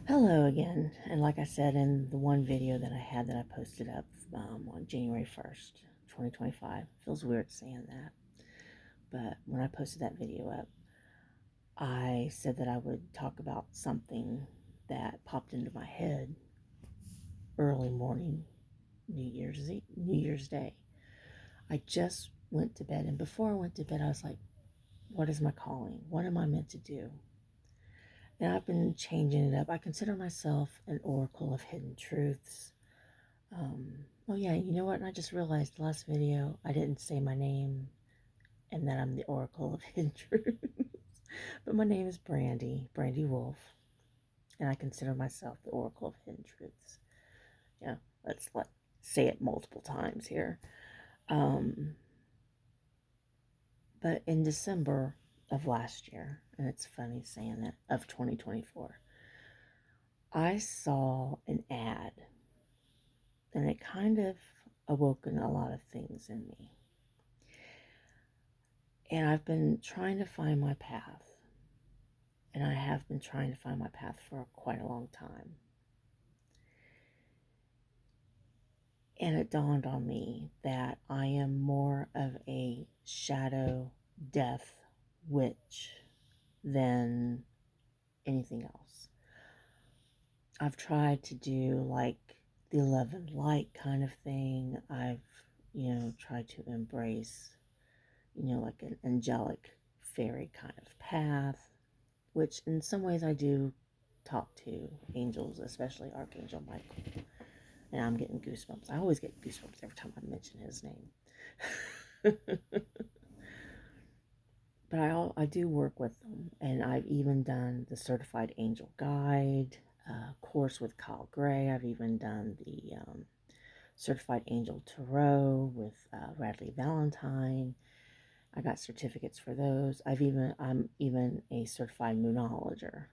Hello again, and like I said in the one video that I had that I posted up on January 1st, 2025, feels weird saying that, but when I posted that video up, I said that I would talk about something that popped into my head early morning, New Year's Day. I just went to bed, and before I went to bed, I was like, what is my calling? What am I meant to do? And I've been changing it up. I consider myself an oracle of hidden truths. Oh yeah, you know what? I just realized the last video I didn't say my name and that I'm the Oracle of Hidden Truths. But my name is Brandy Wolfe, and I consider myself the Oracle of Hidden Truths. Yeah, let's say it multiple times here. Um, but in December of last year, and it's funny saying that, of 2024, I saw an ad, and it kind of awoken a lot of things in me. And I've been trying to find my path. And I have been trying to find my path for quite a long time. And it dawned on me that I am more of a shadow death witch than anything else. I've tried to do like the 11 light kind of thing. I've, tried to embrace, like an angelic fairy kind of path, which in some ways I do talk to angels, especially Archangel Michael. And I'm getting goosebumps. I always get goosebumps every time I mention his name. But I do work with them, and I've even done the Certified Angel Guide course with Kyle Gray. I've even done the Certified Angel Tarot with Radley Valentine. I got certificates for those. I'm even a certified moonologer.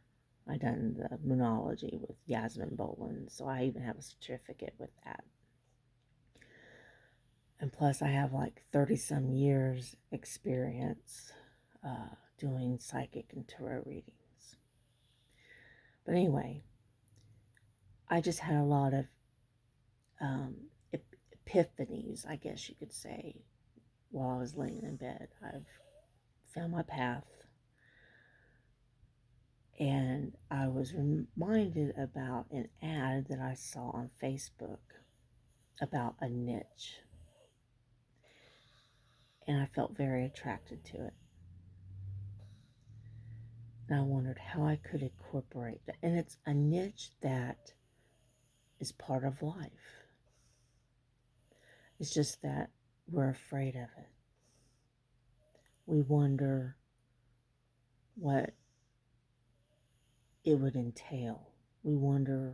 I done the moonology with Yasmin Boland, so I even have a certificate with that. And plus, I have like 30 some years experience doing psychic and tarot readings. But anyway, I just had a lot of um, epiphanies, I guess you could say, while I was laying in bed. I've found my path, and I was reminded about an ad that I saw on Facebook about a niche, and I felt very attracted to it. And I wondered how I could incorporate that. And it's a niche that is part of life. It's just that we're afraid of it. We wonder what it would entail. We wonder,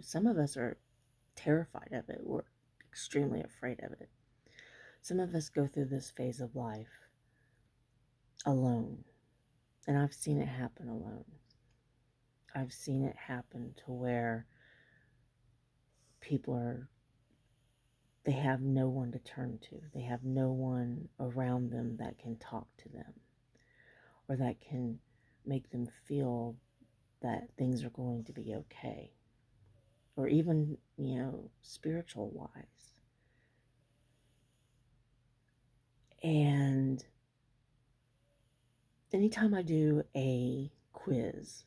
some of us are terrified of it. We're extremely afraid of it. Some of us go through this phase of life alone. And I've seen it happen alone. I've seen it happen to where people they have no one to turn to. They have no one around them that can talk to them or that can make them feel that things are going to be okay. Or even, spiritual wise. And anytime I do a quiz,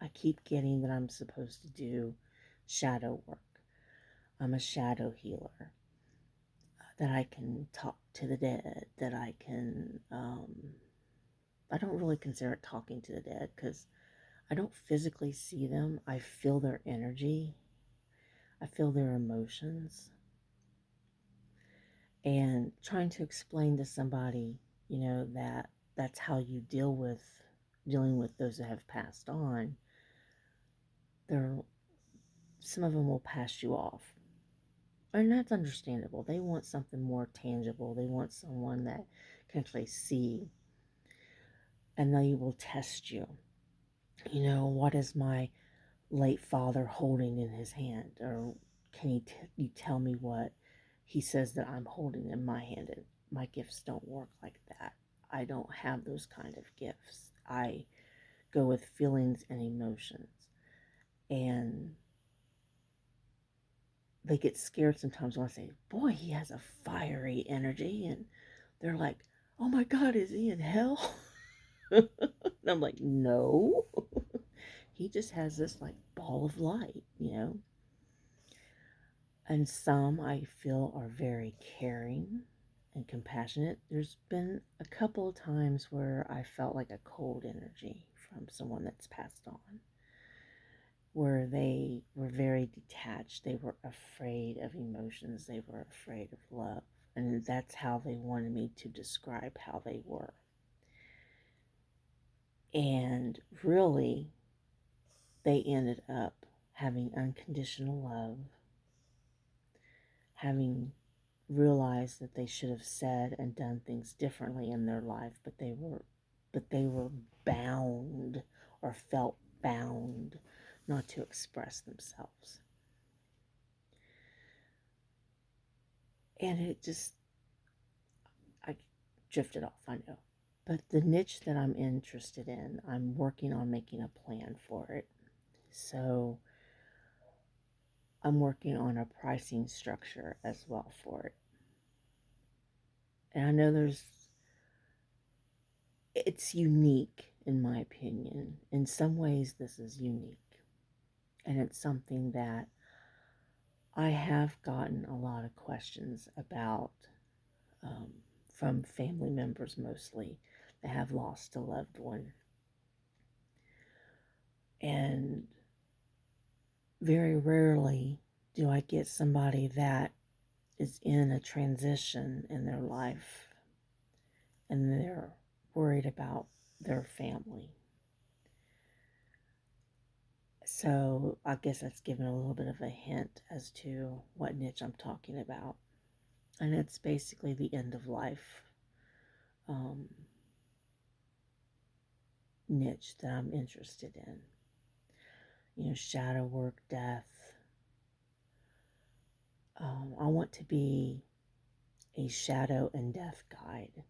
I keep getting that I'm supposed to do shadow work. I'm a shadow healer. That I can talk to the dead, that I don't really consider it talking to the dead because I don't physically see them. I feel their energy, I feel their emotions, and trying to explain to somebody, that that's how you dealing with those that have passed on. There, some of them will pass you off. And that's understandable. They want something more tangible. They want someone that can actually see, and they will test you. What is my late father holding in his hand? Or can you tell me what he says that I'm holding in my hand? And my gifts don't work like that. I don't have those kind of gifts. I go with feelings and emotions. And they get scared sometimes when I say, boy, he has a fiery energy. And they're like, oh my God, is he in hell? And I'm like, no. He just has this like ball of light, you know. And some I feel are very caring and compassionate. There's been a couple of times where I felt like a cold energy from someone that's passed on, where they were very detached. They were afraid of emotions, they were afraid of love. And that's how they wanted me to describe how they were. And really, they ended up having unconditional love, having realized that they should have said and done things differently in their life, but they were bound or felt bound not to express themselves. And it just, I drifted off, I know. But the niche that I'm interested in, I'm working on making a plan for it. So I'm working on a pricing structure as well for it. And I know it's unique in my opinion. In some ways, this is unique. And it's something that I have gotten a lot of questions about um, from family members mostly that have lost a loved one. And very rarely do I get somebody that is in a transition in their life and they're worried about their family. So I guess that's given a little bit of a hint as to what niche I'm talking about. And it's basically the end of life um, niche that I'm interested in. You know, shadow work, death. I want to be a shadow and death guide.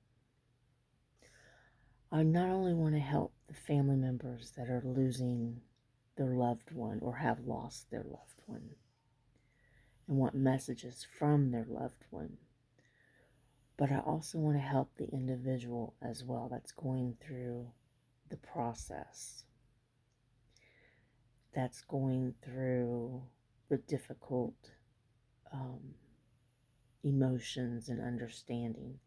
I not only want to help the family members that are losing their loved one or have lost their loved one and want messages from their loved one, but I also want to help the individual as well that's going through the process, that's going through the difficult um, emotions and understanding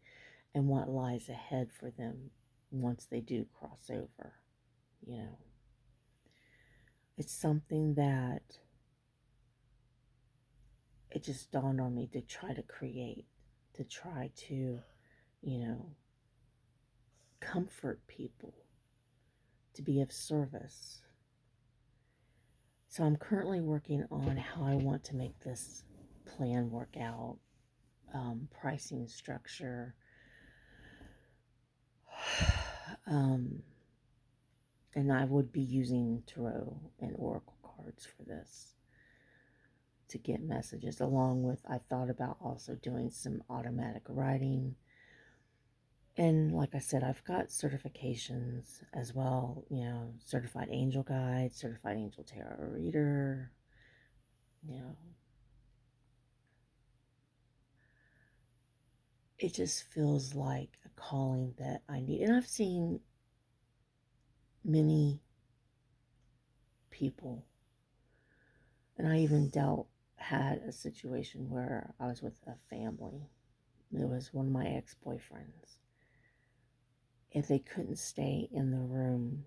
and what lies ahead for them once they do cross over. You know, it's something that it just dawned on me to try to create, to try to, you know, comfort people, to be of service. So I'm currently working on how I want to make this plan work out, pricing structure, um, and I would be using tarot and oracle cards for this to get messages, along with I thought about also doing some automatic writing. And like I said, I've got certifications as well, you know, certified angel guide, certified angel tarot reader, you know. It just feels like a calling that I need. And I've seen many people, and I even had a situation where I was with a family. It was one of my ex-boyfriends. If they couldn't stay in the room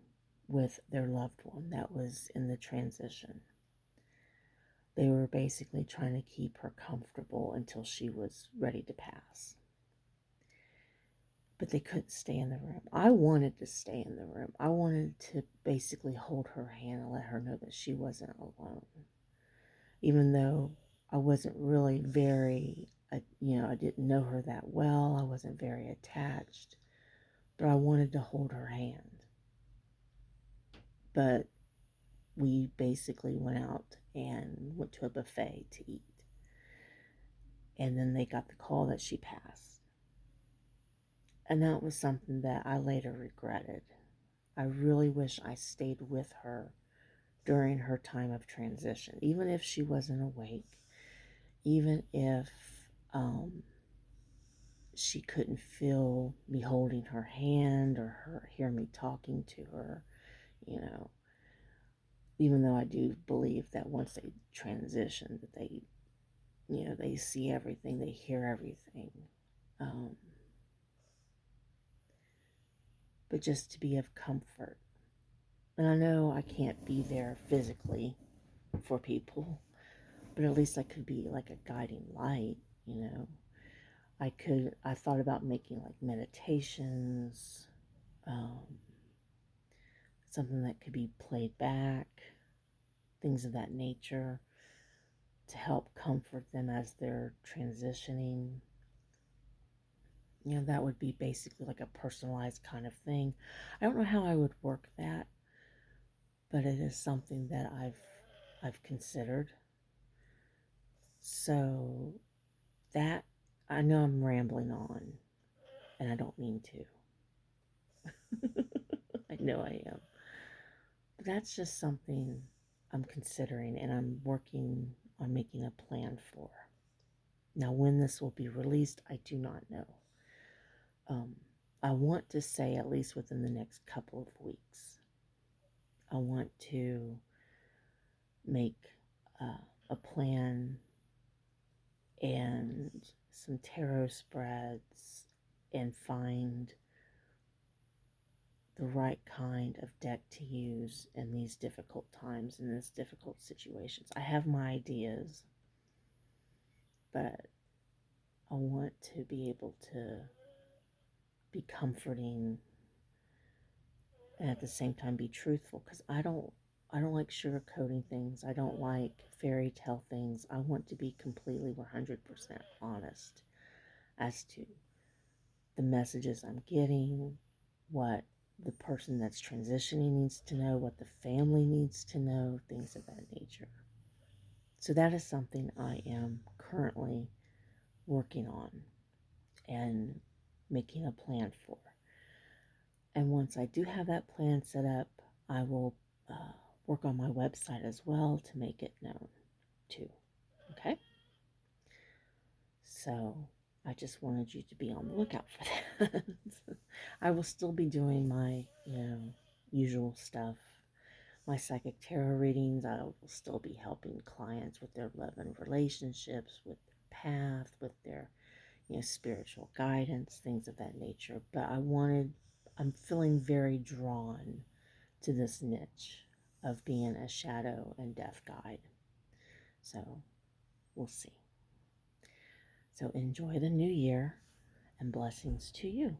with their loved one that was in the transition, they were basically trying to keep her comfortable until she was ready to pass. But they couldn't stay in the room. I wanted to stay in the room. I wanted to basically hold her hand and let her know that she wasn't alone. Even though I wasn't really I didn't know her that well. I wasn't very attached. But I wanted to hold her hand. But we basically went out and went to a buffet to eat. And then they got the call that she passed. And that was something that I later regretted. I really wish I stayed with her during her time of transition, even if she wasn't awake, even if um, she couldn't feel me holding her hand or hear me talking to her, you know, even though I do believe that once they transition, that they see everything, they hear everything. Um, but just to be of comfort. And I know I can't be there physically for people, but at least I could be like a guiding light, you know. I thought about making like meditations, um, something that could be played back, things of that nature to help comfort them as they're transitioning. That would be basically like a personalized kind of thing. I don't know how I would work that, but it is something that I've considered. So that I know I'm rambling on, and I don't mean to. I know I am. But that's just something I'm considering and I'm working on making a plan for. Now, when this will be released, I do not know. Um, I want to say at least within the next couple of weeks. I want to make a plan and some tarot spreads and find the right kind of deck to use in these difficult times, in these difficult situations. I have my ideas, but I want to be able to be comforting and at the same time be truthful because I don't like sugarcoating things. I don't like fairy tale things. I want to be completely 100% honest as to the messages I'm getting, what the person that's transitioning needs to know, what the family needs to know, things of that nature. So that is something I am currently working on and making a plan for. And once I do have that plan set up, I will work on my website as well to make it known too. Okay? So I just wanted you to be on the lookout for that. I will still be doing my, usual stuff. My psychic tarot readings, I will still be helping clients with their love and relationships, with their path, with their, spiritual guidance, things of that nature. But I'm feeling very drawn to this niche of being a shadow and death guide. So we'll see. So enjoy the new year and blessings to you.